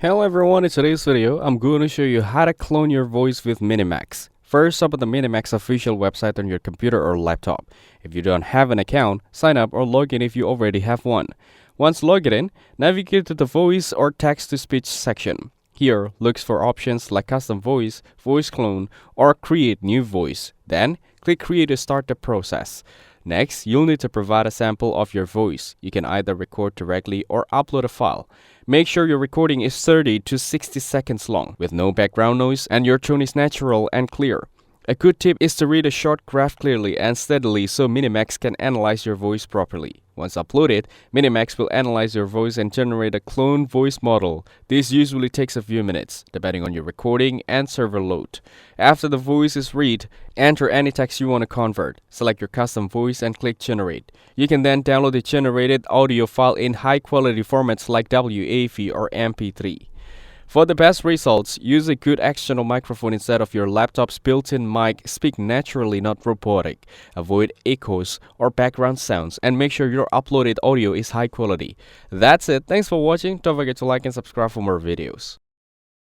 Hello everyone, in today's video, I'm going to show you how to clone your voice with MiniMax. First, open the MiniMax official website on your computer or laptop. If you don't have an account, sign up or log in if you already have one. Once logged in, navigate to the voice or text-to-speech section. Here, look for options like custom voice, voice clone, or create new voice. Then, click create to start the process. Next, you'll need to provide a sample of your voice. You can either record directly or upload a file. Make sure your recording is 30 to 60 seconds long, with no background noise, and your tone is natural and clear. A good tip is to read a short graph clearly and steadily so MiniMax can analyze your voice properly. Once uploaded, MiniMax will analyze your voice and generate a cloned voice model. This usually takes a few minutes, depending on your recording and server load. After the voice is read, enter any text you want to convert. Select your custom voice and click Generate. You can then download the generated audio file in high-quality formats like WAV or MP3. For the best results, use a good external microphone instead of your laptop's built-in mic. Speak naturally, not robotic. Avoid echoes or background sounds, and make sure your uploaded audio is high quality. That's it. Thanks for watching. Don't forget to like and subscribe for more videos.